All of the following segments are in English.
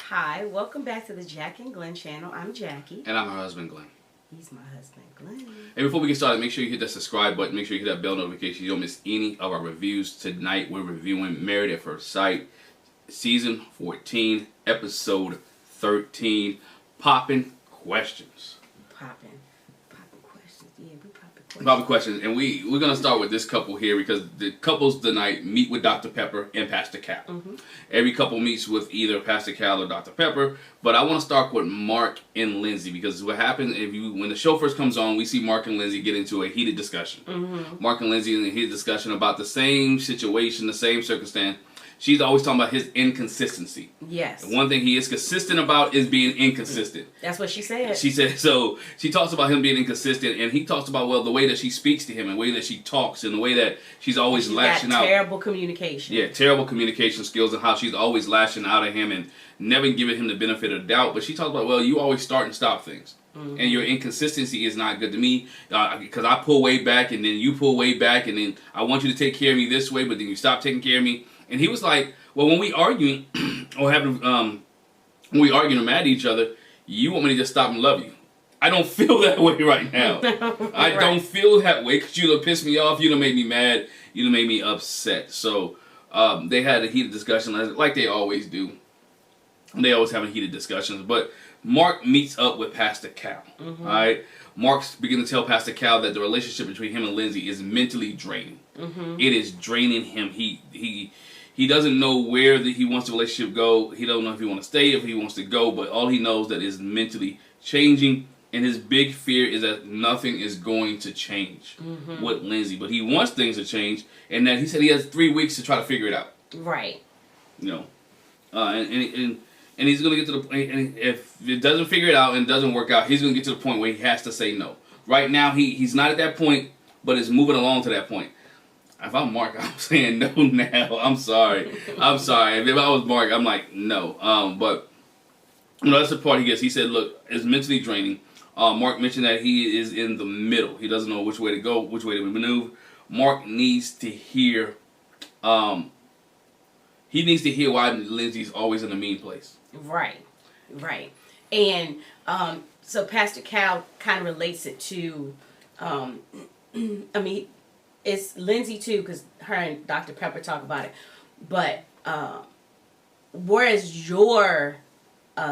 Hi, welcome back to the Jac and Glen channel. I'm Jackie. And I'm her husband, Glenn. He's my husband, Glenn. And before we get started, make sure you hit that subscribe button. Make sure you hit that bell notification. You don't miss any of our reviews. Tonight, we're reviewing Married at First Sight, Season 14, Episode 13, Poppin' Questions. Poppin' questions. Yeah, we poppin' questions. Poppin' questions. And we're going to start with this couple here because the couples tonight meet with Dr. Pepper and Pastor Cal. Every couple meets with either Pastor Cal or Dr. Pepper. But I want to start with Mark and Lindsey because what happens when the show first comes on, we see Mark and Lindsey get into a heated discussion. Mark and Lindsey in a heated discussion about the same situation, the same circumstance. She's always talking about his inconsistency. Yes. And one thing he is consistent about is being inconsistent. That's what she said. She said, so she talks about him being inconsistent, and he talks about, well, the way that she speaks to him, and the way that she talks, and the way that she's always lashing out. Terrible communication. Yeah, terrible communication skills, and how she's always lashing out at him and never giving him the benefit of the doubt. But she talks about, well, you always start and stop things. And your inconsistency is not good to me because I pull way back, and then you pull way back, and then I want you to take care of me this way, but then you stop taking care of me. And he was like, well, when we arguing or when we arguing or mad at each other, you want me to just stop and love you. I don't feel that way right now. I don't feel that way because you done pissed me off. You done made me mad. You done made me upset. So they had a heated discussion like they always do. They always have heated discussions. But Mark meets up with Pastor Cal. All right. Mark's beginning to tell Pastor Cal that the relationship between him and Lindsey is mentally draining. It is draining him. He doesn't know where he wants the relationship to go. He doesn't know if he wants to stay, if he wants to go, but all he knows that is mentally changing, and his big fear is that nothing is going to change with Lindsey. But he wants things to change, and that he said he has 3 weeks to try to figure it out. Right. You know, and he's going to get to the point, and if it doesn't figure it out and it doesn't work out, he's going to get to the point where he has to say no. Right now, he's not at that point, but is moving along to that point. If I'm Mark, I'm saying no now. I'm sorry. If I was Mark, I'm like, no. But, you know, that's the part he gets. He said, look, it's mentally draining. Mark mentioned that he is in the middle. He doesn't know which way to go, which way to maneuver. Mark needs to hear, why Lindsey's always in a mean place. Right. And so Pastor Cal kind of relates it to, it's Lindsey too, because her and Dr. Pepper talk about it. But where is your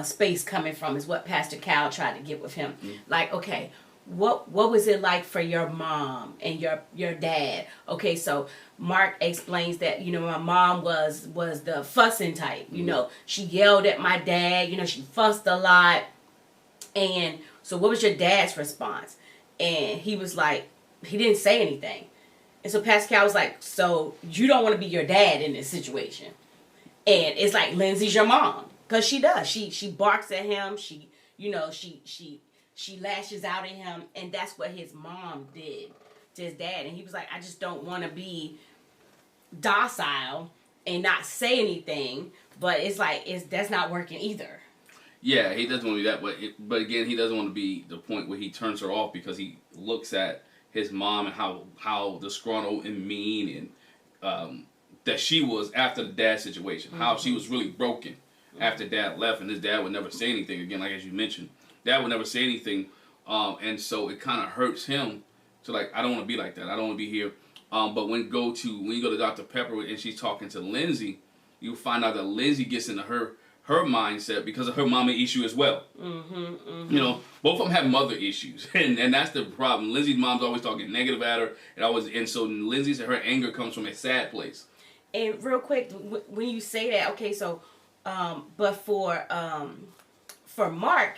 space coming from is what Pastor Cal tried to get with him. Like, okay, what was it like for your mom and your dad? Okay, so Mark explains that, you know, my mom was the fussing type. You know, she yelled at my dad. You know, she fussed a lot. And so what was your dad's response? And he was like, he didn't say anything. And so Pascal was like, so you don't want to be your dad in this situation. And it's like, Lindsey's your mom. Because she does. She barks at him. She lashes out at him. And that's what his mom did to his dad. And he was like, I just don't want to be docile and not say anything. But it's like, that's not working either. Yeah, he doesn't want to be that. But again, he doesn't want to be the point where he turns her off because he looks at his mom and how disgruntled and mean and that she was after the dad situation. How she was really broken after dad left, and his dad would never say anything again. Like as you mentioned, dad would never say anything, and so it kind of hurts him to like, I don't want to be like that. I don't want to be here. But when you go to Dr. Pepper and she's talking to Lindsey, you find out that Lindsey gets into her mindset because of her mama issue as well. You know, both of them have mother issues, and that's the problem. Lindsey's mom's always talking negative at her, and so Lindsey's her anger comes from a sad place. And real quick, when you say that, okay, so, but for Mark,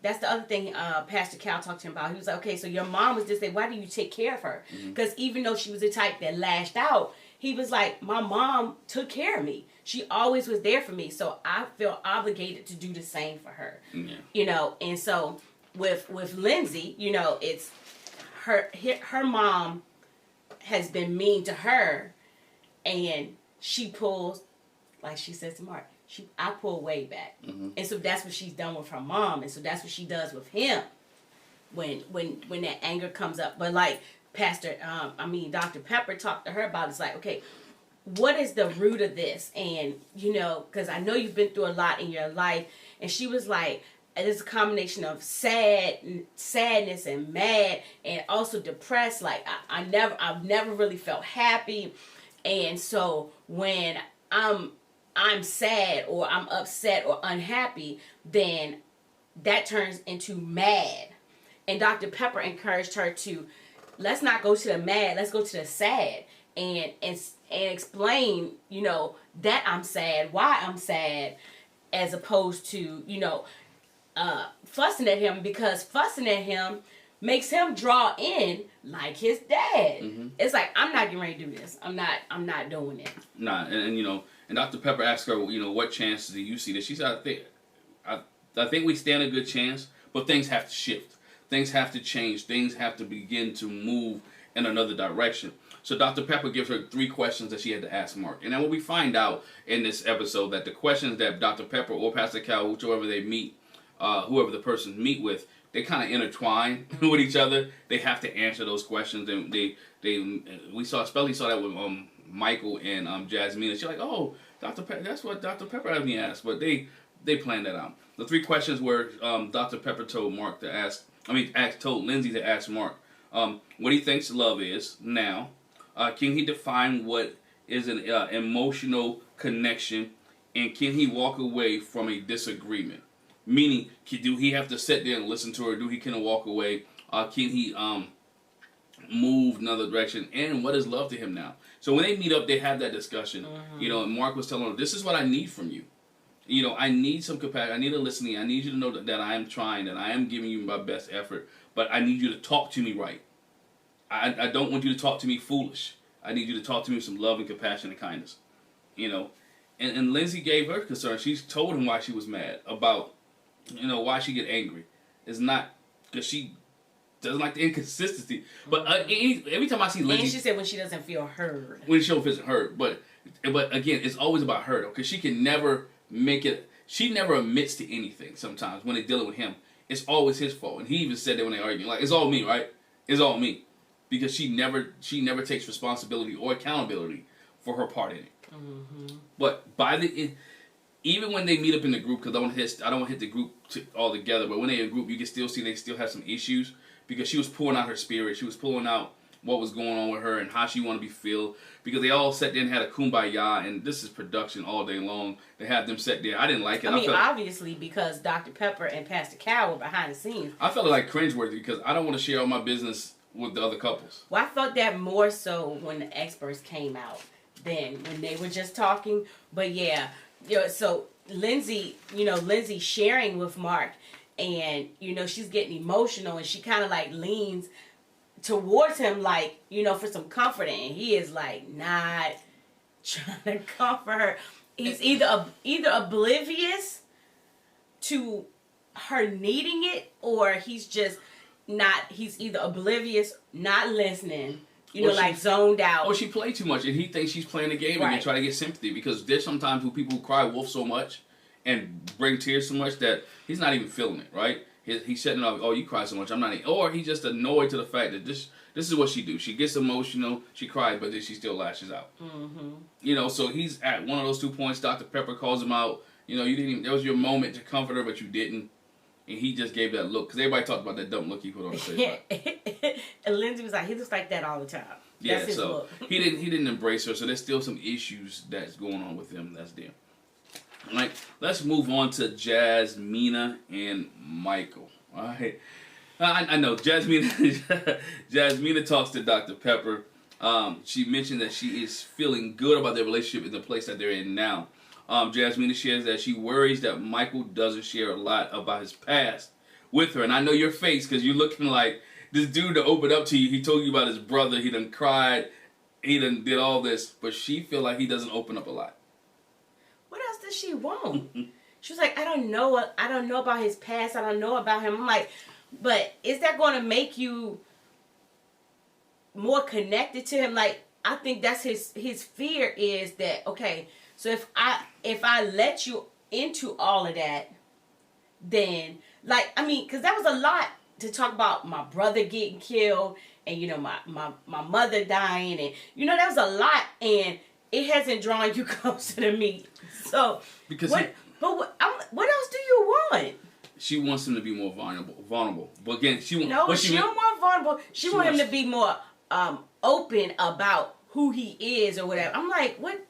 that's the other thing Pastor Cal talked to him about. He was like, okay, so your mom was this way. Why do you take care of her? Because even though she was the type that lashed out, he was like, my mom took care of me. She always was there for me. So I feel obligated to do the same for her. Yeah. You know, and so with Lindsey, you know, it's her mom has been mean to her, and she pulls, like she says to Mark, I pull way back. And so that's what she's done with her mom, and so that's what she does with him when that anger comes up. But like Dr. Pepper talked to her about, it's like, okay, what is the root of this? And, you know, because I know you've been through a lot in your life. And she was like, it's a combination of sadness and mad and also depressed. Like, I've never really felt happy. And so when I'm sad or I'm upset or unhappy, then that turns into mad. And Dr. Pepper encouraged her to, let's not go to the mad, let's go to the sad. And explain, you know, that I'm sad, why I'm sad, as opposed to, you know, fussing at him, because fussing at him makes him draw in like his dad. Mm-hmm. It's like, I'm not getting ready to do this. I'm not doing it. Nah, and you know, and Dr. Pepper asked her, you know, what chances do you see this? She said, I think we stand a good chance, but things have to shift. Things have to change. Things have to begin to move in another direction. So Dr. Pepper gives her 3 questions that she had to ask Mark. And then when we find out in this episode that the questions that Dr. Pepper or Pastor Cal, whichever they meet, whoever the person meet with, they kind of intertwine with each other. They have to answer those questions. And we saw that with Michael and Jasmina. She's like, oh, Dr. Pepper, that's what Dr. Pepper had me ask. But they planned that out. The 3 questions were Dr. Pepper told told Lindsey to ask Mark what he thinks love is now. Can he define what is an emotional connection, and can he walk away from a disagreement? Meaning, do he have to sit there and listen to her? Do he can walk away? Can he move another direction? And what is love to him now? So when they meet up, they have that discussion. Mm-hmm. You know, and Mark was telling her, "This is what I need from you. You know, I need some compassion. I need a listening. I need you to know that I am trying, that I am giving you my best effort. But I need you to talk to me right. I don't want you to talk to me foolish. I need you to talk to me with some love and compassion and kindness." You know, and Lindsey gave her concern. She told him why she was mad about, you know, why she get angry. It's not because she doesn't like the inconsistency. But every time I see Lindsey, and she said when she doesn't feel heard. When she doesn't feel heard. But again, it's always about her, because she can never make it. She never admits to anything. Sometimes when they're dealing with him, it's always his fault. And he even said that when they argue, like, it's all me, right? It's all me. Because she never takes responsibility or accountability for her part in it. Mm-hmm. But even when they meet up in the group, because I don't want to hit the group all together, but when they're in a group, you can still see they still have some issues, because she was pulling out her spirit. She was pulling out what was going on with her and how she wanted to be feel, because they all sat there and had a kumbaya, and this is production all day long. They had them sit there. I didn't like it. I mean, obviously, because Dr. Pepper and Pastor Cal were behind the scenes. I felt like cringeworthy, because I don't want to share all my business with the other couples. Well, I felt that more so when the experts came out than when they were just talking. But yeah, you know, so Lindsey sharing with Mark, and you know, she's getting emotional, and she kind of like leans towards him, like, you know, for some comfort, and he is like not trying to comfort her. He's either oblivious to her needing it, or he's either oblivious, not listening, you know, like zoned out. Or she played too much, and he thinks she's playing a game, right, and try to get sympathy, because there's sometimes people who cry wolf so much and bring tears so much that he's not even feeling it, right? He's setting up, oh, you cry so much, I'm not even, or he's just annoyed to the fact that this is what she do. She gets emotional, she cries, but then she still lashes out. Mm-hmm. You know, so he's at one of those 2 points. Dr. Pepper calls him out. You know, that was your moment to comfort her, but you didn't. And he just gave that look, because everybody talked about that dumb look he put on his face. And Lindsey was like, he looks like that all the time. That's his look. he didn't embrace her, so there's still some issues that's going on with him that's there. All right, let's move on to Jasmina and Michael. All right, I know Jasmina talks to Dr. Pepper. She mentioned that she is feeling good about their relationship in the place that they're in now. Jasmina shares that she worries that Michael doesn't share a lot about his past with her. And I know your face, because you're looking like this dude to open up to you. He told you about his brother. He done cried. He done did all this. But she feel like he doesn't open up a lot. What else does she want? She was like, I don't know about his past. I don't know about him. I'm like, but is that going to make you more connected to him? Like, I think that's his fear, is that, okay, so if I let you into all of that, then, like, I mean, because that was a lot to talk about, my brother getting killed, and, you know, my mother dying, and, you know, that was a lot, and it hasn't drawn you closer to me. So Because what else do you want? she wants him to be more vulnerable. But again, she don't want vulnerable. She want him to be more open about who he is or whatever. I'm like, what?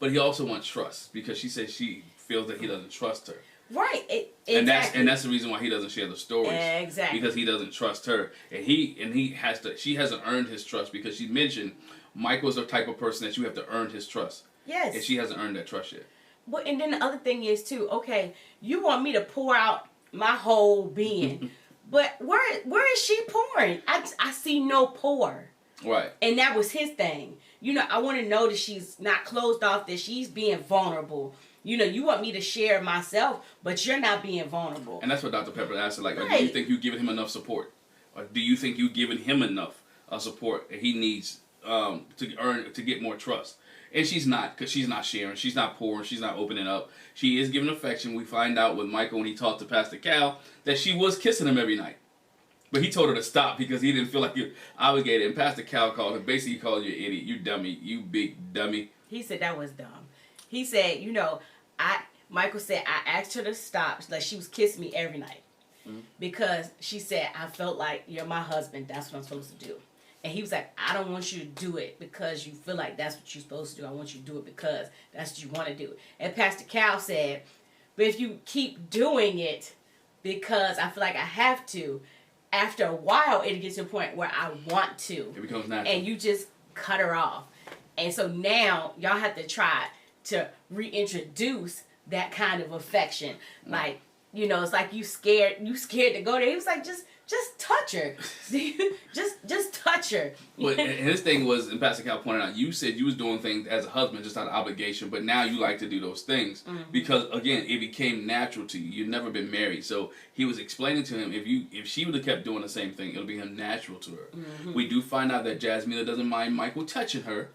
But he also wants trust because she says she feels that he doesn't trust her. Right. Exactly. And that's the reason why he doesn't share the stories. Exactly. Because he doesn't trust her. And he has to, she hasn't earned his trust because she mentioned Michael's the type of person that you have to earn his trust. Yes. And she hasn't earned that trust yet. Well, and then the other thing is too, okay, you want me to pour out my whole being. But where is she pouring? I see no pour. Right. And that was his thing. You know, I want to know that she's not closed off, that she's being vulnerable. You know, you want me to share myself, but you're not being vulnerable. And that's what Dr. Pepper asked her, like, right. Do you think you've given him enough support? Or do you think you've given him enough support that he needs to get more trust? And she's not, because she's not sharing, she's not pouring, she's not opening up. She is giving affection. We find out with Michael when he talked to Pastor Cal that she was kissing him every night. But he told her to stop because he didn't feel like you're obligated. And Pastor Cal called her, basically called you an idiot, you dummy, you big dummy. He said that was dumb. He said, you know, Michael said, I asked her to stop. Like, she was kissing me every night. Mm-hmm. Because she said, I felt like you're my husband. That's what I'm supposed to do. And he was like, I don't want you to do it because you feel like that's what you're supposed to do. I want you to do it because that's what you want to do. And Pastor Cal said, but if you keep doing it because I feel like I have to, after a while, it gets to a point where I want to. It becomes natural. And you just cut her off. And so now y'all have to try to reintroduce that kind of affection. Like, you know, it's like you scared to go there. He was like, just touch her. just touch her. Well, and his thing was, and Pastor Cal pointed out, you said you was doing things as a husband just out of obligation, but now you like to do those things because, again, it became natural to you. You've never been married. So he was explaining to him, if she would have kept doing the same thing, it'll become natural to her. Mm-hmm. We do find out that Jasmina doesn't mind Michael touching her,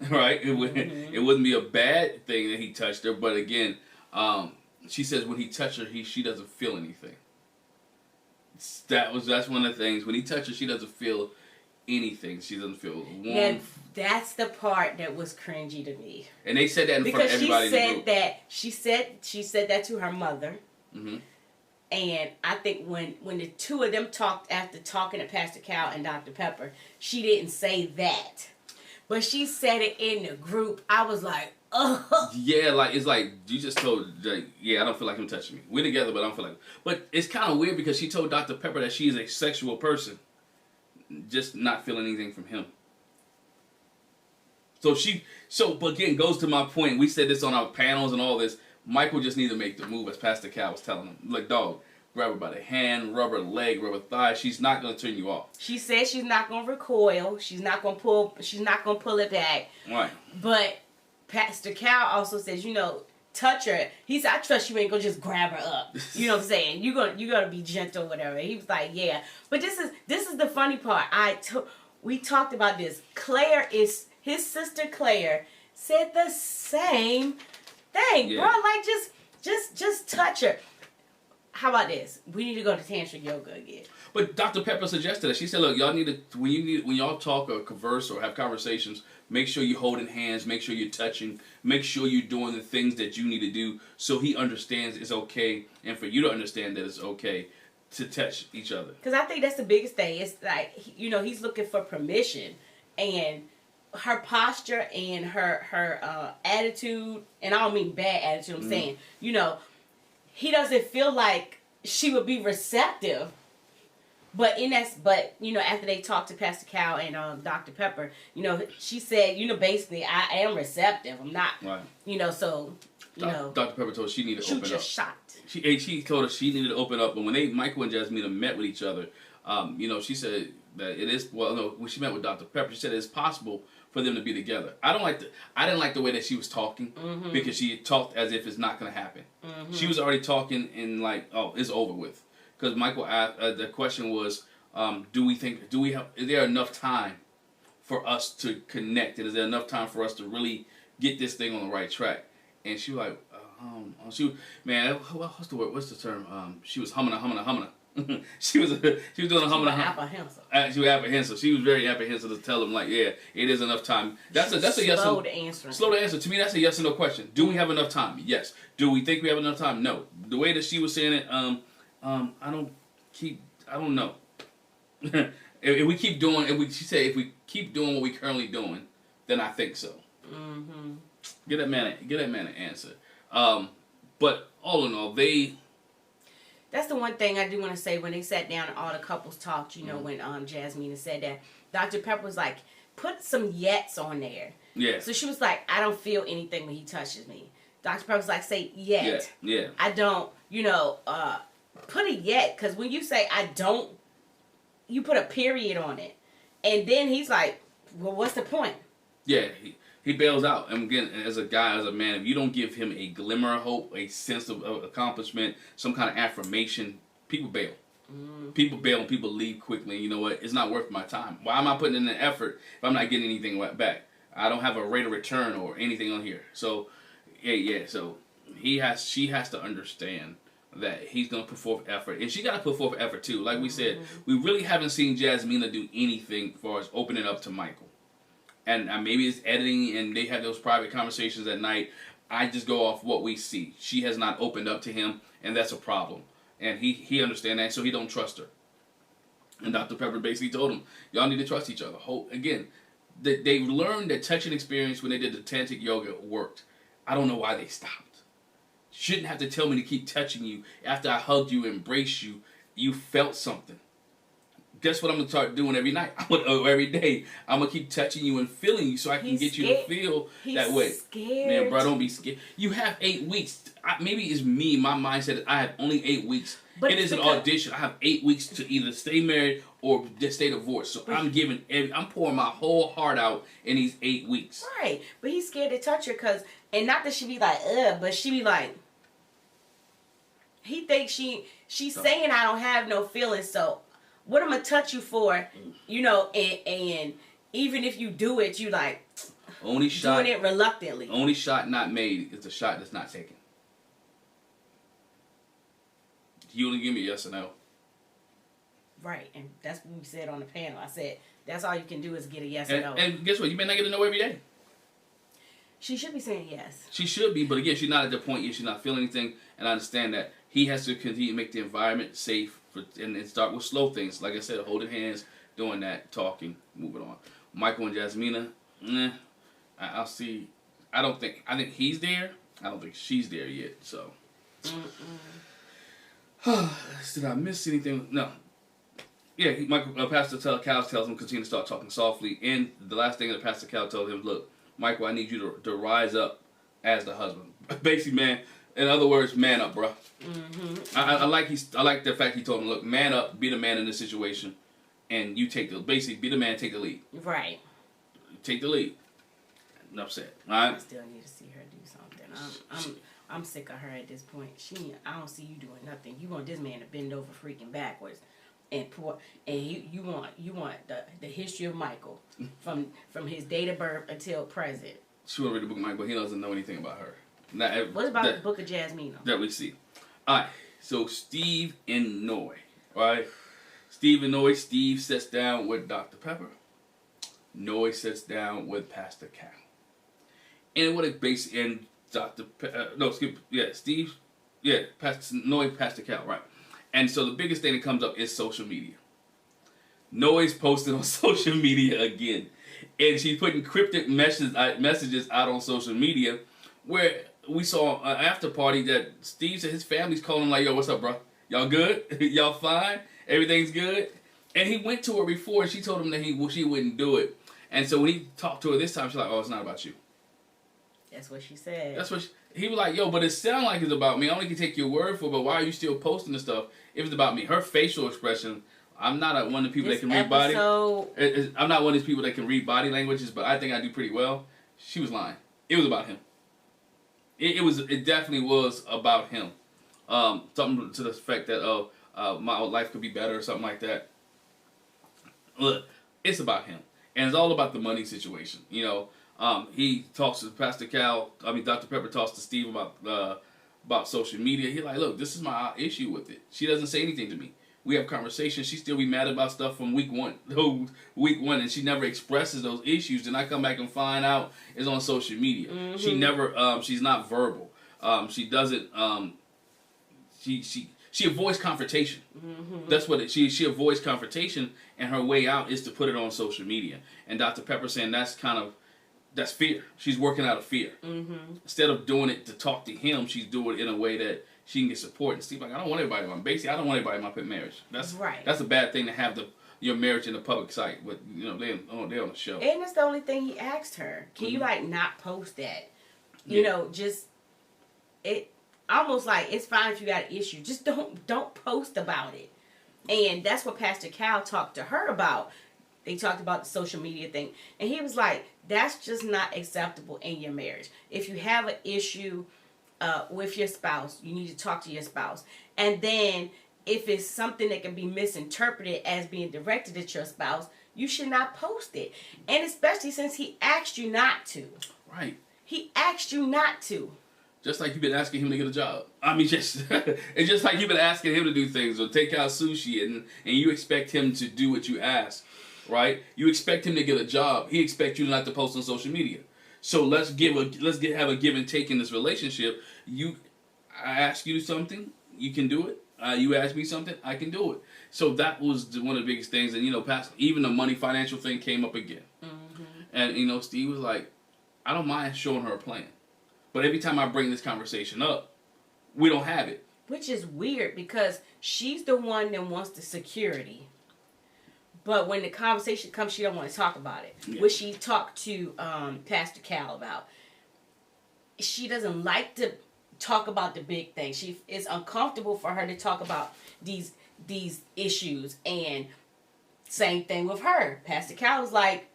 right? It wouldn't be a bad thing that he touched her, but again, she says when he touched her, she doesn't feel anything. That's one of the things. When he touches her, she doesn't feel anything. She doesn't feel warm. Yeah, that's the part that was cringy to me. And they said that in front of everybody in the group. She said that to her mother. Mm-hmm. And I think when the two of them talked after talking to Pastor Cal and Dr. Pepper, she didn't say that. But she said it in the group. I was like, ugh. Yeah, like, it's like, you just told, like, yeah, I don't feel like him touching me. We're together, but I don't feel like. But it's kind of weird because she told Dr. Pepper that she is a sexual person. Just not feeling anything from him. But again, goes to my point. We said this on our panels and all this. Michael just needs to make the move, as Pastor Cal was telling him. Like, dog, grab her by the hand, rub her leg, rub her thigh. She's not going to turn you off. She said she's not going to recoil. She's not going to pull it back. Right. But Pastor Cal also says, you know, touch her. He said, I trust you ain't going to just grab her up. You know what I'm saying? You're gonna be gentle, whatever. He was like, yeah. But this is the funny part. We talked about this. His sister Claire said the same thing. Yeah. Bro, like, just touch her. How about this? We need to go to tantric yoga again. But Dr. Pepper suggested that. She said, look, y'all need to, when y'all talk or converse or have conversations, make sure you're holding hands, make sure you're touching, make sure you're doing the things that you need to do so he understands it's okay and for you to understand that it's okay to touch each other. Because I think that's the biggest thing. It's like, you know, he's looking for permission, and her posture and her attitude, and I don't mean bad attitude, I'm saying, you know, he doesn't feel like she would be receptive. But you know, after they talked to Pastor Cal and Dr. Pepper, you know, she said, you know, basically, I am receptive. I'm not, right. You know, so, you know. Dr. Pepper told her she needed to open up. Shoot your shot. She told her she needed to open up. And when Michael and Jasmina met with each other, you know, she said that it is, well, no, when she met with Dr. Pepper, she said it's possible for them to be together. I didn't like the way that she was talking because she talked as if it's not going to happen. Mm-hmm. She was already talking in like, oh, it's over with. Because Michael asked, the question was, is there enough time for us to connect? And is there enough time for us to really get this thing on the right track? And she was like, what's the word? What's the term? She was humming. she was doing a hum and a hum. Apprehensive. She was apprehensive. She was very apprehensive to tell him, like, yeah, it is enough time. That's a yes. Slow to answer. Slow to answer. To me, that's a yes or no question. Do we have enough time? Yes. Do we think we have enough time? No. The way that she was saying it, I don't know. if we keep doing, she said, if we keep doing what we currently doing, then I think so. Mm-hmm. Get that man an answer. But all in all, that's the one thing I do want to say. When they sat down and all the couples talked, you know, when Jasmina said that, Dr. Pepper was like, put some yets on there. Yeah. So she was like, I don't feel anything when he touches me. Dr. Pepper was like, say yet. Yeah. I don't, put a yet. Because when you say I don't, you put a period on it. And then he's like, well, what's the point? Yeah, he bails out. And again, as a guy, as a man, if you don't give him a glimmer of hope, a sense of accomplishment, some kind of affirmation, people bail. People bail and people leave quickly. And you know what? It's not worth my time. Why am I putting in the effort if I'm not getting anything back? I don't have a rate of return or anything on here. So, yeah. So she has to understand that he's going to put forth effort. And she got to put forth effort too. Like we said, we really haven't seen Jasmina do anything as far as opening up to Michael. And maybe it's editing and they have those private conversations at night. I just go off what we see. She has not opened up to him, and that's a problem. And he understands that, so he don't trust her. And Dr. Pepper basically told him, y'all need to trust each other. Again, they learned that touching experience when they did the tantric yoga worked. I don't know why they stopped. Shouldn't have to tell me to keep touching you. After I hugged you, embraced you, you felt something. Guess what I'm going to start doing every night? Every day. I'm going to keep touching you and feeling you so I can get you to feel that way. Scared. Man, bro, don't be scared. You have 8 weeks. Maybe it's me, my mindset is I have only 8 weeks. But it is an audition. I have 8 weeks to either stay married or just stay divorced. So I'm pouring my whole heart out in these 8 weeks. Right. But he's scared to touch her and not that she be like, ugh, but she be like, he thinks she's saying I don't have no feelings, so what am I touch you for? And even if you do it, you like doing it reluctantly. Only shot not made is the shot that's not taken. You only give me a yes or no. Right, and that's what we said on the panel. I said that's all you can do is get a yes or no. And guess what? You may not get a no every day. She should be saying yes. She should be, but again, she's not at the point yet. She's not feeling anything, and I understand that he has to continue to make the environment safe and start with slow things. Like I said, holding hands, doing that, talking, moving on. Michael and Jasmina, I'll see. I think he's there. I don't think she's there yet. So, did I miss anything? No. Yeah, Pastor Cal tells him continue to start talking softly. And the last thing that Pastor Cal told him, look, Michael, I need you to rise up as the husband. Basically, man. In other words, man up, bro. Mm-hmm. I like the fact he told him, look, man up, be the man in this situation, and you be the man, take the lead. Right. Take the lead. Enough said. All right. I still need to see her do something. I'm sick of her at this point. I don't see you doing nothing. You want this man to bend over freaking backwards, and you want the history of Michael from his date of birth until present. She want to read the book, Michael, but he doesn't know anything about her. What about the book of Jasmina? That we see. Alright, so Steve and Noy. Alright? Steve and Noy. Steve sits down with Dr. Pepper. Noy sits down with Pastor Cal. And what it basically, and Pastor Cal, right. And so the biggest thing that comes up is social media. Noy's posted on social media again. And she's putting cryptic messages out on social media where we saw an after party that Steve said his family's calling him like, yo, what's up, bro? Y'all good? Y'all fine? Everything's good? And he went to her before and she told him that she wouldn't do it. And so when he talked to her this time, she's like, oh, it's not about you. That's what she said. He was like, yo, but it sounds like it's about me. I only can take your word for it, but why are you still posting this stuff if it's about me? Her facial expression, I'm not one of the people that can read body. I'm not one of these people that can read body languages, but I think I do pretty well. She was lying. It was about him. It definitely was about him. Something to the effect that my life could be better or something like that. Look, it's about him, and it's all about the money situation. He talks to Dr. Pepper talks to Steve about social media. He's like, look, this is my issue with it. She doesn't say anything to me. We have conversations. She still be mad about stuff from week one, and she never expresses those issues. Then I come back and find out it's on social media. Mm-hmm. She never, she's not verbal. She doesn't, she avoids confrontation. Mm-hmm. That's what she avoids confrontation, and her way out is to put it on social media. And Dr. Pepper saying that's fear. She's working out of fear. Mm-hmm. Instead of doing it to talk to him, she's doing it in a way that she can get support. And Steve, like, I don't want everybody on. Basically, I don't want everybody in my pet marriage. That's right. That's a bad thing to have your marriage in the public site. But they're on the show. And that's the only thing he asked her. Can you not post that? You know, just it almost like it's fine if you got an issue. Just don't post about it. And that's what Pastor Cal talked to her about. They talked about the social media thing. And he was like, that's just not acceptable in your marriage. If you have an issue with your spouse, you need to talk to your spouse. And then if it's something that can be misinterpreted as being directed at your spouse, you should not post it. And especially since he asked you not to. Right. He asked you not to. Just like you've been asking him to get a job. I mean, it's just like you've been asking him to do things or take out sushi, and you expect him to do what you ask, right? You expect him to get a job. He expects you not to post on social media. So let's have a give and take in this relationship. I ask you something, you can do it. You ask me something, I can do it. So that was one of the biggest things. And even the money financial thing came up again. Mm-hmm. And Steve was like, I don't mind showing her a plan, but every time I bring this conversation up, we don't have it. Which is weird because she's the one that wants the security. But when the conversation comes, she don't want to talk about it. Yeah. Which she talked to Pastor Cal about. She doesn't like to talk about the big thing. It's uncomfortable for her to talk about these issues. And same thing with her. Pastor Cal was like,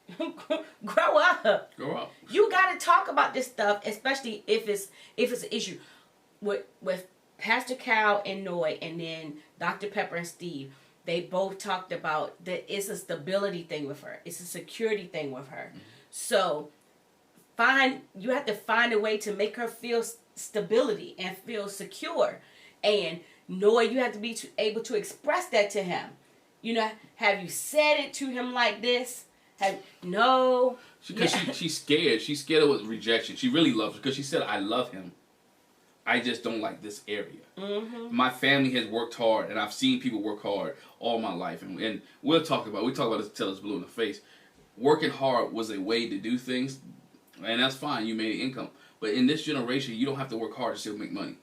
grow up. Grow up. You got to talk about this stuff, especially if it's an issue. With Pastor Cal and Noy, and then Dr. Pepper and Steve, they both talked about that it's a stability thing with her. It's a security thing with her. Mm-hmm. So you have to find a way to make her feel stability and feel secure. And Noy, you have to be able to express that to him. Have you said it to him like this? No. Because she's scared. She's scared of rejection. She really loves it because she said, I love him. I just don't like this area. Mm-hmm. My family has worked hard, and I've seen people work hard all my life. And we talk about this till it's blue in the face. Working hard was a way to do things, and that's fine. You made an income. But in this generation, you don't have to work hard to still make money.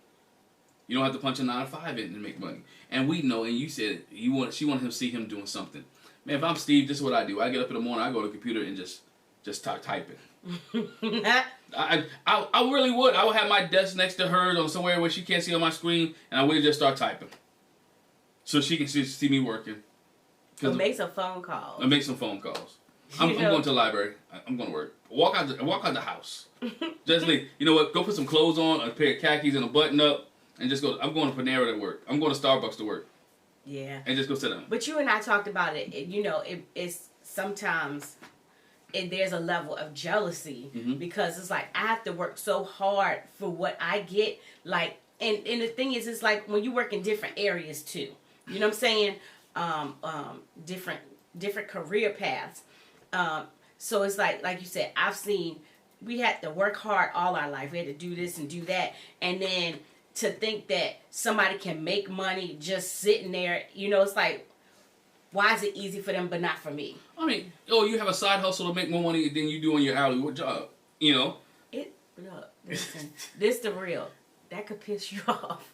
You don't have to punch a 9 to 5 in to make money. And we know, and you said she wanted him to see him doing something. Man, if I'm Steve, this is what I do. I get up in the morning, I go to the computer and just start typing. I really would. I would have my desk next to hers or somewhere where she can't see on my screen, and I would just start typing, so she can see me working. Or make some phone calls. Make some phone calls. I'm going to the library. I'm going to work. Walk out the house. Just leave. You know what? Go put some clothes on, a pair of khakis, and a button up, and just go. I'm going to Panera to work. I'm going to Starbucks to work. Yeah. And just go sit down. But you and I talked about it. It's sometimes. And there's a level of jealousy because it's like I have to work so hard for what I get. Like, and the thing is, it's like when you work in different areas too. You know what I'm saying? Different career paths. So it's like you said, I've seen we had to work hard all our life. We had to do this and do that, and then to think that somebody can make money just sitting there. It's like. Why is it easy for them but not for me? I mean, you have a side hustle to make more money than you do on your hourly job. Look, listen, this the real. That could piss you off.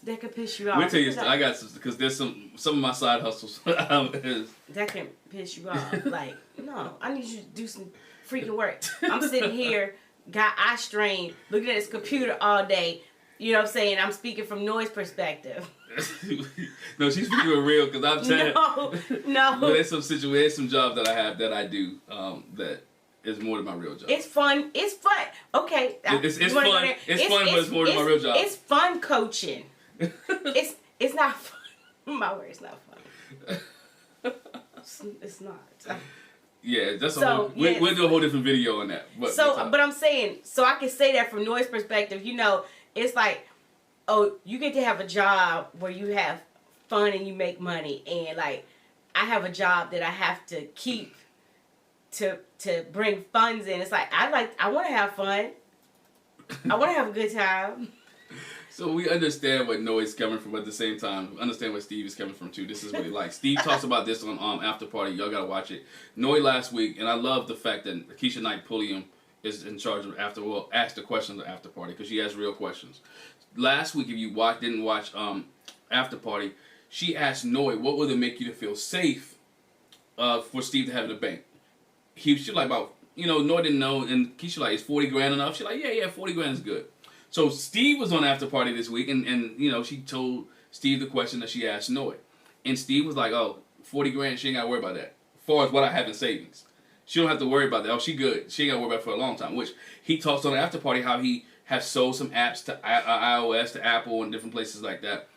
That could piss you off. Let me tell you, I got because there's some of my side hustles. That can piss you off. Like, no, I need you to do some freaking work. I'm sitting here, got eye strain, looking at this computer all day. You know what I'm saying? I'm speaking from Noy's perspective. No, she's speaking real because I'm saying no. But there's some jobs that I have that I do that is more than my real job. It's fun. Okay, it's fun. It's fun, but it's more than my real job. It's fun coaching. it's not fun. My word, it's not fun. It's not. Yeah, that's we'll do a whole different video on that. But I'm saying, so I can say that from Noy's perspective. It's like, you get to have a job where you have fun and you make money, and like I have a job that I have to keep to bring funds in. It's like I want to have fun. I want to have a good time. So we understand what Noe's coming from, but at the same time, we understand what Steve is coming from too. This is what he likes. Steve talks about this on After Party. Y'all gotta watch it. Noe last week, and I love the fact that Keisha Knight Pulliam is in charge of ask the questions of After Party, because she has real questions. Last week, if you didn't watch After Party, she asked Noe, what would it make you to feel safe for Steve to have in the bank? She like about, Noe didn't know, and Keisha like, is 40 grand enough? She like, yeah, 40 grand is good. So Steve was on After Party this week, and she told Steve the question that she asked Noe. And Steve was like, 40 grand, she ain't got to worry about that. As far as what I have in savings. She don't have to worry about that. Oh, she good. She ain't got to worry about it for a long time. Which he talks on the After Party how he has sold some apps to iOS, to Apple, and different places like that.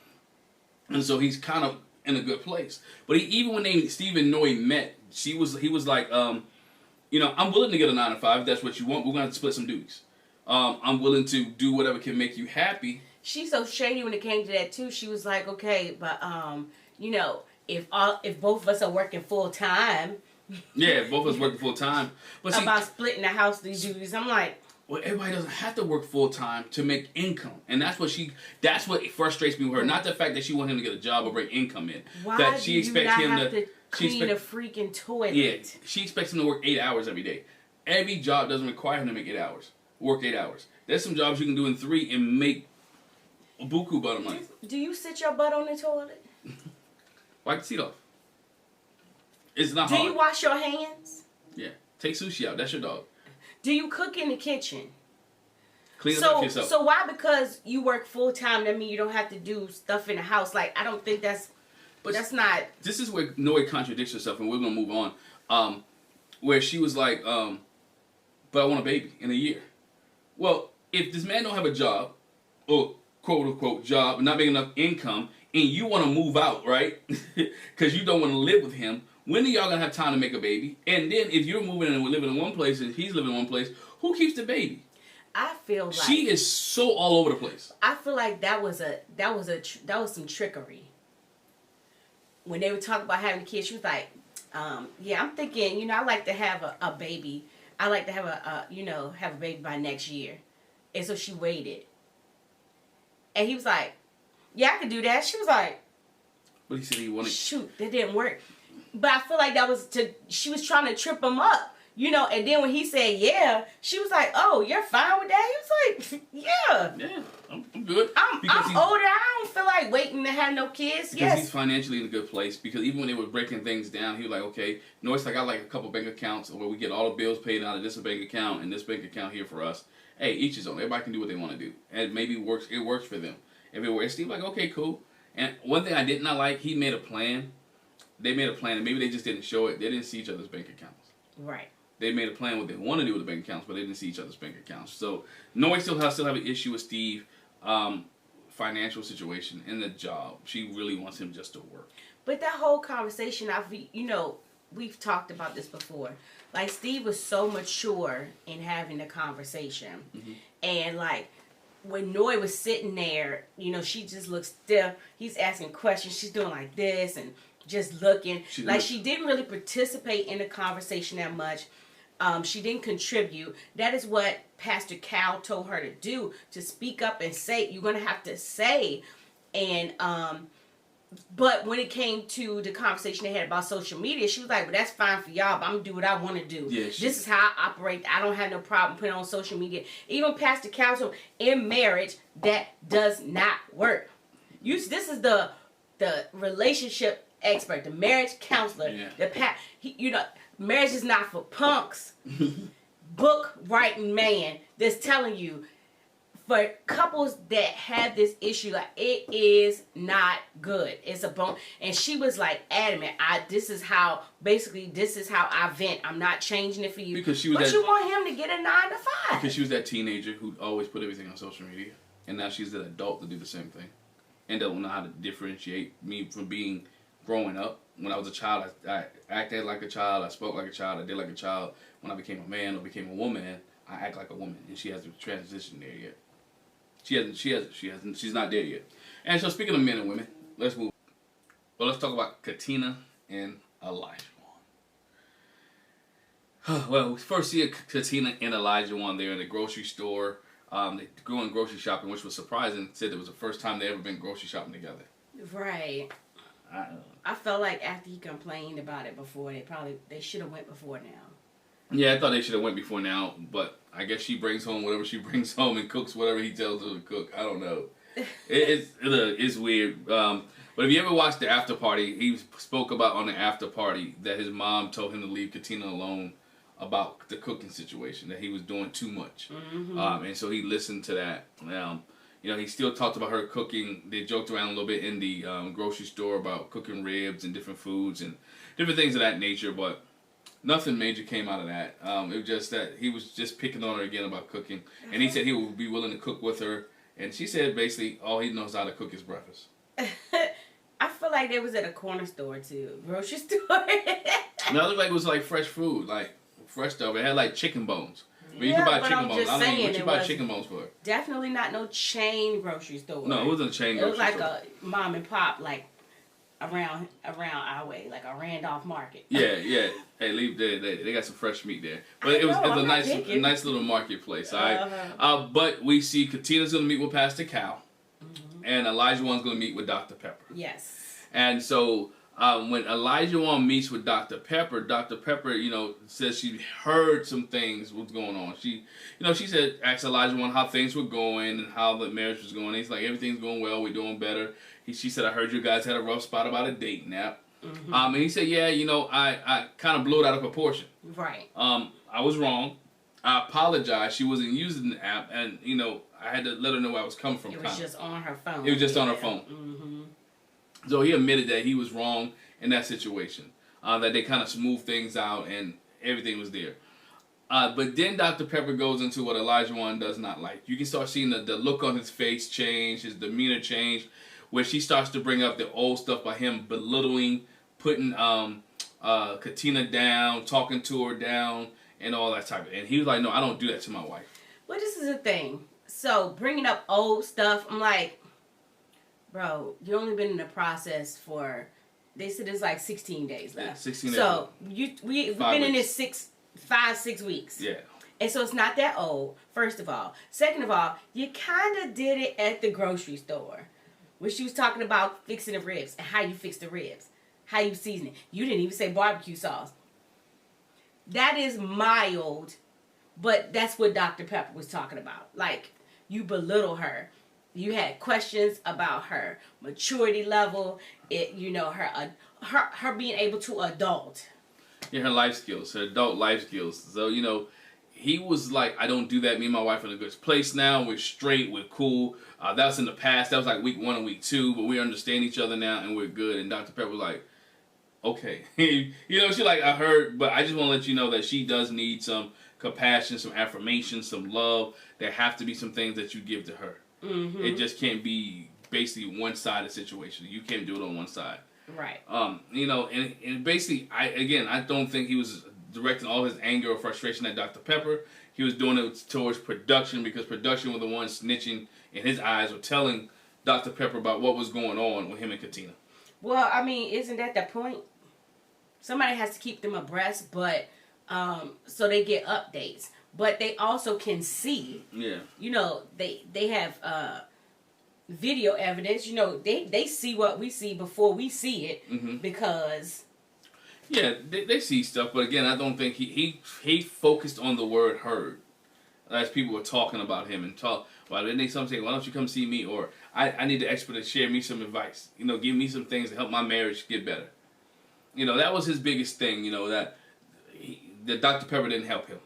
And so he's kind of in a good place. But even when Steve and Noe met, he was like, I'm willing to get a 9 to 5 if that's what you want. We're going to have to split some duties. I'm willing to do whatever can make you happy. She's so shady when it came to that too. She was like, okay, but if both of us are working full time. Yeah, both of us working full time. But about splitting the house duties. I'm like, well, everybody doesn't have to work full time to make income, and that's what frustrates me with her. Not the fact that she wants him to get a job or bring income in. Why that do you not have to clean a freaking toilet? Yeah, she expects him to work 8 hours every day. Every job doesn't require him to make 8 hours. Work 8 hours. There's some jobs you can do in 3 and make a buku butt of money. Do you sit your butt on the toilet? Wipe the seat off. It's not hard. Do you wash your hands? Yeah. Take Sushi out. That's your dog. Do you cook in the kitchen? Clean it up yourself. So why, because you work full time, that mean you don't have to do stuff in the house? Like, I don't think that's not. This is where Noe contradicts herself, and we're gonna move on. Where she was like, but I want a baby in a year. Well, if this man don't have a job, or quote unquote job, not making enough income, and you want to move out, right? Because you don't want to live with him. When are y'all gonna have time to make a baby? And then if you're moving and we're living in one place and he's living in one place, who keeps the baby? I feel like she is so all over the place. I feel like that was some trickery. When they were talking about having kids, she was like, "Yeah, I'm thinking, I like to have a baby. I like to have have a baby by next year." And so she waited. And he was like, "Yeah, I could do that." She was like, but he said he wanted. Shoot, that didn't work. But I feel like she was trying to trip him up, and then when he said, yeah, she was like, oh, you're fine with that? He was like, yeah. Yeah, I'm good. I'm older. I don't feel like waiting to have no kids. Because he's financially in a good place. Because even when they were breaking things down, he was like, okay, it's like I like a couple bank accounts where we get all the bills paid out of this bank account and this bank account here for us. Hey, each his own. Everybody can do what they want to do. And maybe it works for them. If it works, Steve like, okay, cool. And one thing I did not like, he made a plan. They made a plan, and maybe they just didn't show it. They didn't see each other's bank accounts. Right. They made a plan what they want to do with the bank accounts, but they didn't see each other's bank accounts. So Noe still have an issue with Steve, financial situation and the job. She really wants him just to work. But that whole conversation, we've talked about this before. Like, Steve was so mature in having the conversation, and like, when Noe was sitting there, she just looked stiff. He's asking questions. She's doing like this and just looking. She didn't really participate in the conversation that much. She didn't contribute. That is what Pastor Cal told her to do, to speak up and say, you're going to have to say. And, but when it came to the conversation they had about social media, she was like, well, that's fine for y'all, but I'm going to do what I want to do. Yeah, this is how I operate. I don't have no problem putting on social media. Even Pastor Cal told, in marriage, that does not work. This is the relationship expert, the marriage counselor. Yeah. Marriage is not for punks. Book writing man that's telling you, for couples that have this issue, like, it is not good. It's a bone. And she was like adamant. This is how I vent. I'm not changing it for you. Because you want him to get a 9 to 5. Because she was that teenager who always put everything on social media, and now she's an adult to do the same thing, and don't know how to differentiate me from growing up. When I was a child, I acted like a child. I spoke like a child. I did like a child. When I became a man or became a woman, I act like a woman, and she hasn't transitioned there yet. She hasn't. She's not there yet. And so, speaking of men and women, let's move. But let's talk about Katina and Elijah. Well, we first see Katina and Elijah one there in the grocery store. They going grocery shopping, which was surprising. Said it was the first time they ever been grocery shopping together. Right. I felt like after he complained about it before, they should have went before now. Yeah, I thought they should have went before now, but I guess she brings home whatever she brings home and cooks whatever he tells her to cook. I don't know. It's weird. But if you ever watched the after party, he spoke about on the after party that his mom told him to leave Katina alone about the cooking situation, that he was doing too much. Mm-hmm. And so he listened to that. He still talked about her cooking. They joked around a little bit in the grocery store about cooking ribs and different foods and different things of that nature, but nothing major came out of that. It was just that he was just picking on her again about cooking. And he said he would be willing to cook with her. And she said basically all he knows how to cook is breakfast. I feel like they was at a corner store too. Grocery store. No, it looked like it was like fresh food, like fresh stuff. It had like chicken bones. But you Yeah, can buy but chicken I'm bones. just I don't know saying what you it buy was chicken bones for. Definitely not no chain grocery store. No, it wasn't a chain It was grocery like store. a mom and pop, like around our way, like a Randolph Market. Yeah. Hey, leave there. They got some fresh meat there. But it was a nice little marketplace. All right. But we see Katina's gonna meet with Pastor Cal, and Elijah one's gonna meet with Dr. Pepper. Yes. And so when Elijah one meets with Dr. Pepper, says she heard some things was going on. She said, asked Elijah one how things were going and how the marriage was going. He's like, everything's going well, we're doing better. She said, I heard you guys had a rough spot about a date nap. Mm-hmm. And he said, yeah, I kind of blew it out of proportion. Right. I was wrong. I apologize. She wasn't using the app, and I had to let her know where I was coming from. It was just on her phone. It was just on her phone. Mm-hmm. So he admitted that he was wrong in that situation. That they kind of smoothed things out and everything was there. But then Dr. Pepper goes into what Elijah one does not like. You can start seeing the look on his face change, his demeanor change, where she starts to bring up the old stuff by him belittling, putting Katina down, talking to her down, and all that type of. And he was like, no, I don't do that to my wife. Well, this is the thing. So bringing up old stuff, I'm like, bro, you only been in the process for. They said it's like 16 days left. Yeah, 16 days. So we've been in this 6 weeks. Yeah. And so it's not that old, first of all. Second of all, you kind of did it at the grocery store. When she was talking about fixing the ribs and how you fix the ribs. How you season it. You didn't even say barbecue sauce. That is mild, but that's what Dr. Pepper was talking about. Like, you belittle her. You had questions about her maturity level, her being able to adult. Yeah, her life skills, her adult life skills. So, he was like, I don't do that. Me and my wife are in a good place now. We're straight. We're cool. That was in the past. That was like week 1 and week 2, but we understand each other now and we're good. And Dr. Pepper was like, okay. She like, I heard, but I just want to let you know that she does need some compassion, some affirmation, some love. There have to be some things that you give to her. Mm-hmm. It just can't be basically one-sided situation. You can't do it on one side. Right. And basically, I don't think he was directing all his anger or frustration at Dr. Pepper. He was doing it towards production because production were the ones snitching in his eyes or telling Dr. Pepper about what was going on with him and Katina. Well, I mean, isn't that the point? Somebody has to keep them abreast, but so they get updates. But they also can see. Yeah. They have video evidence. They see what we see before we see it because. Yeah, they see stuff, but again, I don't think he focused on the word heard. As people were talking about him and then they some say, why don't you come see me? Or I need the expert to share me some advice. Give me some things to help my marriage get better. That was his biggest thing. That Dr. Pepper didn't help him.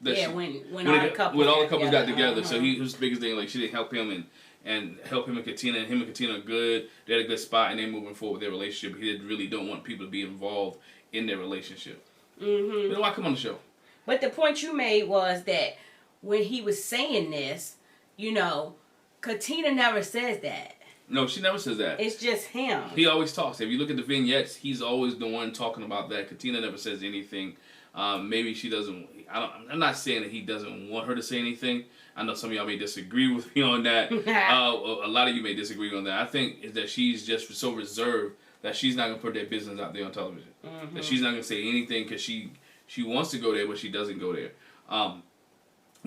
When all the couples got together, so his biggest thing, like she didn't help him and help him and Katina, and him and Katina are good. They're at a good spot, and they're moving forward with their relationship. He really don't want people to be involved in their relationship. Mm-hmm. Then why come on the show? But the point you made was that when he was saying this, Katina never says that. No, she never says that. It's just him. He always talks. If you look at the vignettes, he's always the one talking about that. Katina never says anything. Maybe she doesn't. I'm not saying that he doesn't want her to say anything. I know some of y'all may disagree with me on that. A lot of you may disagree on that. I think is that she's just so reserved that she's not gonna put their business out there on television. That she's not gonna say anything because she wants to go there, but she doesn't go there. I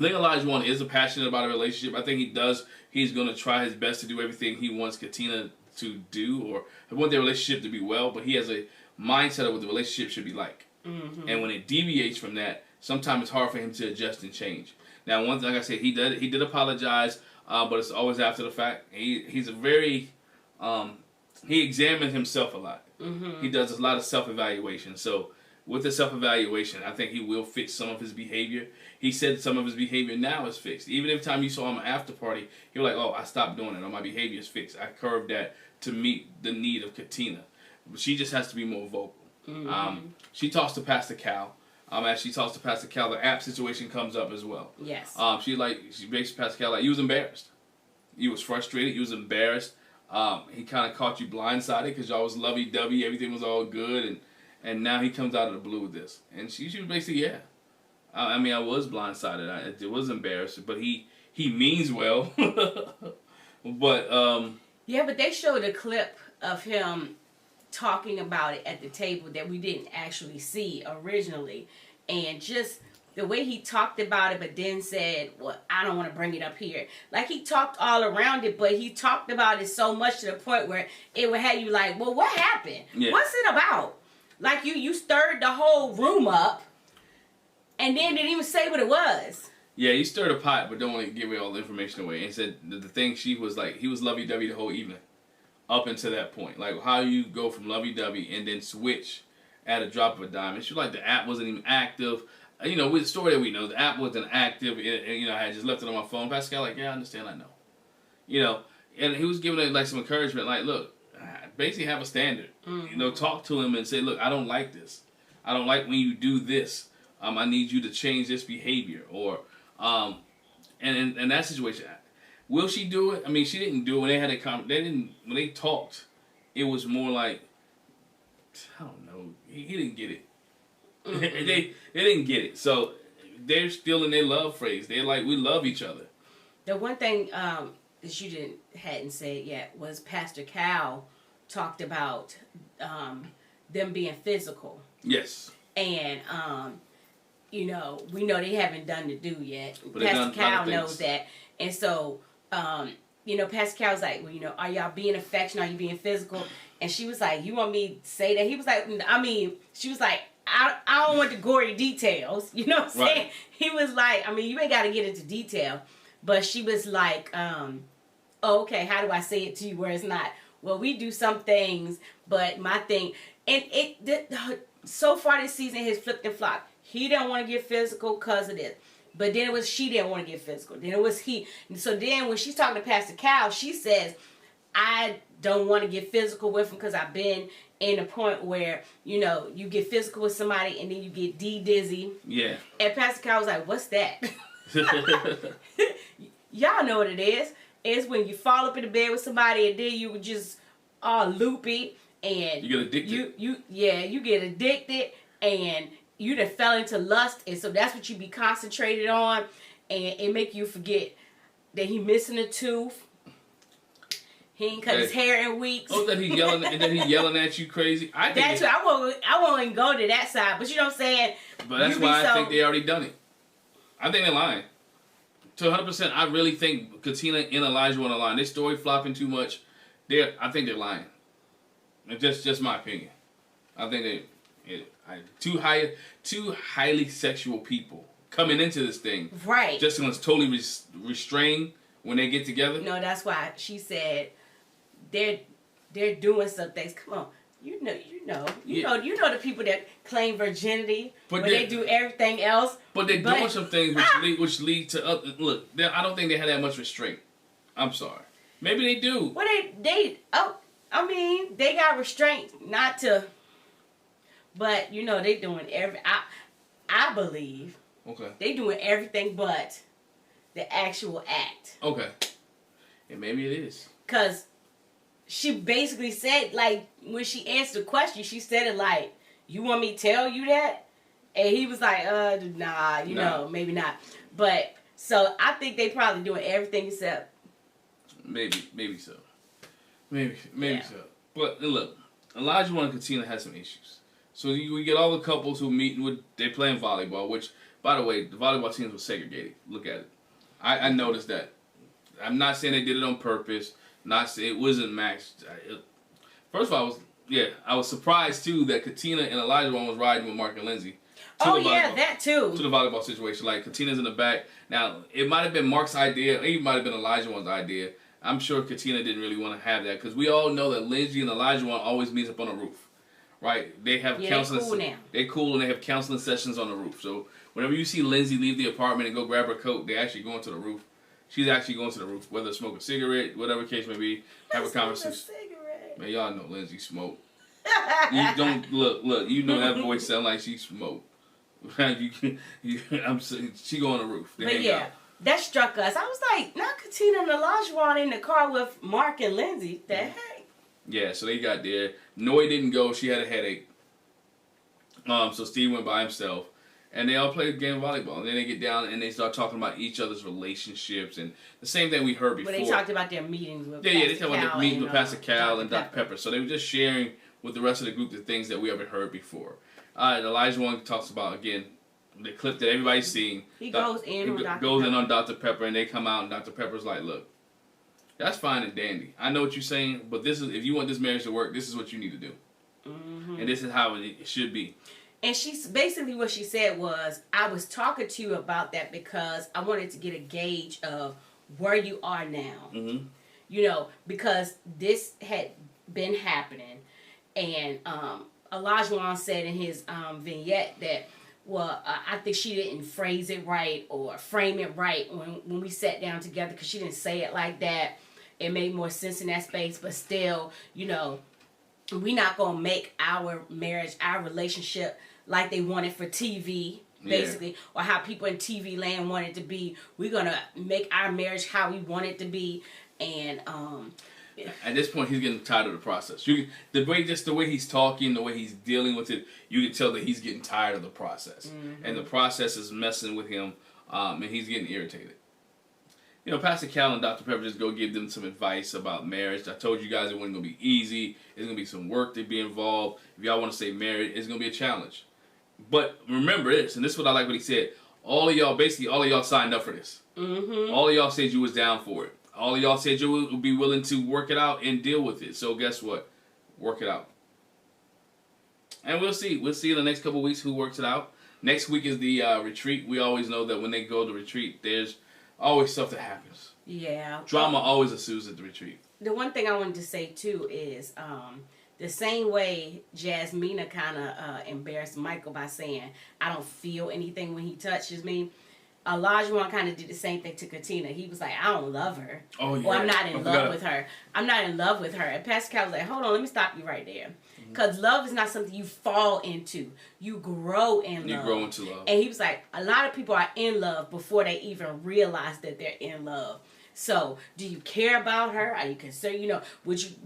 think Elijah one is passionate about a relationship. I think he's gonna try his best to do everything he wants Katina to do, or want their relationship to be well. But he has a mindset of what the relationship should be like. And when it deviates from that, sometimes it's hard for him to adjust and change. Now, one thing, like I said, he did apologize, but it's always after the fact. He's a very he examines himself a lot. He does a lot of self-evaluation. So with the self-evaluation, I think he will fix some of his behavior. He said some of his behavior now is fixed. Even every time you saw him after party, he was like, "Oh, I stopped doing it. Or my behavior is fixed. I curved that to meet the need of Katina." But she just has to be more vocal. She talks to Pastor Cal. As she talks to Pastor Cal, the app situation comes up as well. Yes. She makes Pastor Cal you was embarrassed. You was frustrated. You was embarrassed. He kind of caught you blindsided because y'all was lovey-dovey. Everything was all good, and now he comes out of the blue with this. And she was basically, yeah. I was blindsided. I was embarrassed, but he means well. But yeah, but they showed a clip of him talking about it at the table that we didn't actually see originally, and just the way he talked about it, but then said, "Well, I don't want to bring it up here." Like, he talked all around it, but he talked about it so much to the point where it would have you like, "Well, what happened? Yeah. What's it about?" Like, you stirred the whole room up, and then didn't even say what it was. Yeah, he stirred a pot, but don't want to give all the information away. And said the thing she was like, he was lovey-dovey the whole evening, up until that point. Like, how you go from lovey-dovey and then switch at a drop of a dime. And she was like, the app wasn't even active. With the story that we know, the app wasn't active. I had just left it on my phone. Pascal, like, yeah, I understand, I know. And he was giving her like some encouragement, like, look, basically have a standard. Talk to him and say, look, I don't like this. I don't like when you do this. I need you to change this behavior. Or, and in that situation, will she do it? I mean, she didn't do it when they had when they talked, it was more like, I don't know, he didn't get it. They didn't get it. So they're still in their love phrase. They're like, we love each other. The one thing that you hadn't said yet was Pastor Cal talked about them being physical. Yes. And we know they haven't done the do yet. But Pastor Cal knows that. And so Pastor Cal's like, well, are y'all being affectionate? Are you being physical? And she was like, you want me to say that? He was like, she was like, I don't want the gory details. You know what I'm saying? Right. He was like, you ain't got to get into detail. But she was like, oh, okay, how do I say it to you where it's not, well, we do some things, but my thing, and so far this season has flipped and flopped. He didn't want to get physical because of this. But then it was she didn't want to get physical. Then it was he. And so then when she's talking to Pastor Cal, she says, I don't want to get physical with him because I've been in a point where, you get physical with somebody and then you get dizzy. Yeah. And Pastor Cal was like, what's that? Y'all know what it is. It's when you fall up in the bed with somebody and then you just all loopy and you get addicted. You get addicted and you done fell into lust, and so that's what you be concentrated on, and it make you forget that he missing a tooth. He ain't cut his hair in weeks. Oh, that he yelling at you crazy. I won't even go to that side, but you know what I'm saying. But that's why I think they already done it. I think they're lying. To 100%, I really think Katina and Elijah want to lie. This story flopping too much. I think they're lying. It's just my opinion. I think two highly sexual people coming into this thing. Right. Just totally restrained when they get together. No, that's why she said they're doing some things. Come on. You know the people that claim virginity, but they do everything else. But they're doing some things which lead to other. Look, I don't think they had that much restraint. I'm sorry. Maybe they do. Well, they got restraint not to. But they doing I believe. Okay. They doing everything but the actual act. Okay. And maybe it is. 'Cause she basically said, like, when she answered the question, she said it like, you want me to tell you that? And he was like, nah, maybe not. But, so I think they probably doing everything except. Maybe so. Maybe so. But, look, Elijah and Katina had some issues. So we get all the couples who meet with, they playing volleyball, which, by the way, the volleyball teams were segregated. Look at it. I noticed that. I'm not saying they did it on purpose. Not saying it wasn't matched. First of all, I was surprised too that Katina and Elijah was riding with Mark and Lindsey. Oh yeah, that too. To the volleyball situation, like Katina's in the back. Now it might have been Mark's idea, or it might have been Elijah one's idea. I'm sure Katina didn't really want to have that because we all know that Lindsey and Elijah one always meets up on the roof, right? They have counseling. They cool now. They cool and they have counseling sessions on the roof. So whenever you see Lindsey leave the apartment and go grab her coat, they actually going to the roof. She's actually going to the roof, whether smoke a cigarette, whatever case may be, have a conversation. Man, y'all know Lindsey smoke. You don't look. You know that voice sound like she smoke. She go on the roof. But yeah, that struck us. I was like, not Katina and Elijah in the car with Mark and Lindsey. The heck? Yeah, so they got there. Noe didn't go. She had a headache. So Steve went by himself. And they all played a game of volleyball. And then they get down and they start talking about each other's relationships. And the same thing we heard before. But they talked about their meetings with Pastor they talked about their meetings with Pastor Cal and Dr. Pepper. Pepper. So they were just sharing with the rest of the group the things that we haven't heard before. Elijah one talks about, again, the clip that everybody's seen. He goes in on Dr. Pepper and they come out and Dr. Pepper's like, look, that's fine and dandy. I know what you're saying, but this is if you want this marriage to work, this is what you need to do. Mm-hmm. And this is how it should be. And she's basically what she said was, I was talking to you about that because I wanted to get a gauge of where you are now. Mm-hmm. You know, because this had been happening. And Elijah said in his vignette that, well, I think she didn't phrase it right or frame it right when we sat down together because she didn't say it like that. It made more sense in that space. But still, you know, we're not going to make our marriage, our relationship like they want it for TV, basically, or how people in TV land want it to be. We're going to make our marriage how we want it to be. And at this point, he's getting tired of the process. The way he's talking, the way he's dealing with it, you can tell that he's getting tired of the process. Mm-hmm. And the process is messing with him, and he's getting irritated. You know, Pastor Cal and Dr. Pepper just go give them some advice about marriage. I told you guys it wasn't going to be easy. There's going to be some work to be involved. If y'all want to stay married, it's going to be a challenge. But remember this, and this is what I like what he said. All of y'all signed up for this. Mm-hmm. All of y'all said you was down for it. All of y'all said you would be willing to work it out and deal with it. So guess what? Work it out. And we'll see. We'll see in the next couple of weeks who works it out. Next week is the retreat. We always know that when they go to retreat, there's always stuff that happens. Yeah. Drama always ensues at the retreat. The one thing I wanted to say, too, is the same way Jasmina kind of embarrassed Michael by saying, I don't feel anything when he touches me. Elijah kind of did the same thing to Katina. He was like, I don't love her. Oh, yeah. Or I'm not in love with her. I'm not in love with her. And Pastor Cal was like, hold on, let me stop you right there. Because love is not something you fall into. You grow in love. You grow into love. And he was like, a lot of people are in love before they even realize that they're in love. So, do you care about her? Are you concerned? You know,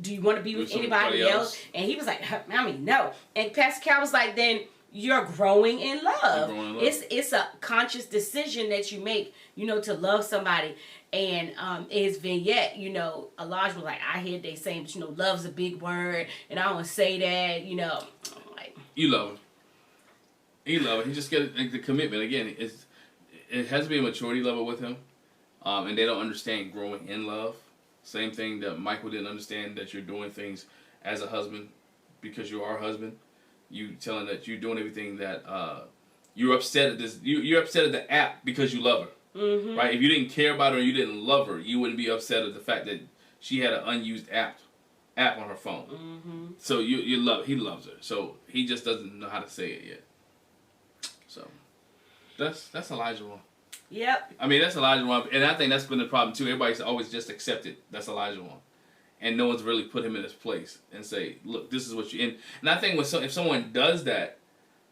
do you want to be with anybody else? And he was like, I mean, no. And Pastor Cal was like, then you're growing in love. It's a conscious decision that you make, you know, to love somebody. And his vignette, you know, Elijah was like, I hear they saying, but, you know, love's a big word, and I don't want to say that, you know. Like, you love him. You love him. He just get the commitment. Again, it has to be a maturity level with him. And they don't understand growing in love. Same thing that Michael didn't understand, that you're doing things as a husband because you are a husband. You telling that you're doing everything that you're upset at this. You're upset at the app because you love her, right? If you didn't care about her, or you didn't love her, you wouldn't be upset at the fact that she had an unused app on her phone. So he loves her. So he just doesn't know how to say it yet. So that's Elijah one. Yep. I mean, that's Elijah one, and I think that's been the problem too. Everybody's always just accepted that's Elijah one. And no one's really put him in his place and say, look, this is what you... And I think if someone does that,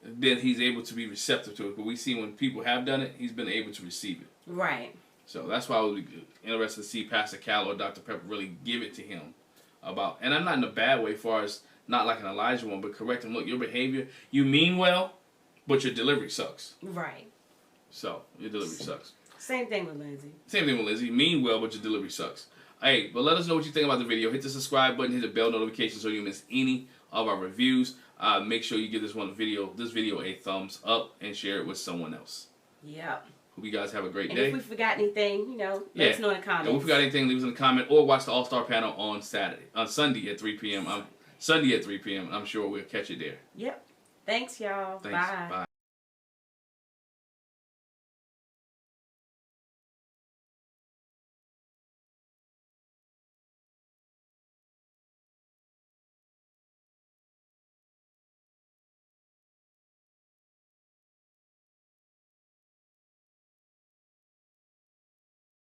then he's able to be receptive to it. But we see when people have done it, he's been able to receive it. Right. So that's why I would be interested to see Pastor Cal or Dr. Pepper really give it to him about... And I'm not in a bad way as far as not like an Elijah one, but correct him. Look, your behavior, you mean well, but your delivery sucks. Right. So, your delivery sucks. Same thing with Lindsey. Same thing with Lindsey. Mean well, but your delivery sucks. Hey, but let us know what you think about the video. Hit the subscribe button, hit the bell notification so you don't miss any of our reviews. Make sure you give this video a thumbs up and share it with someone else. Yep. Hope you guys have a great and day. If we forgot anything, let us know in the comments. And if we forgot anything, leave us in the comment or watch the All-Star panel on Sunday at 3 p.m. Sunday at 3 p.m. I'm sure we'll catch you there. Yep. Thanks, y'all. Thanks. Bye. Bye.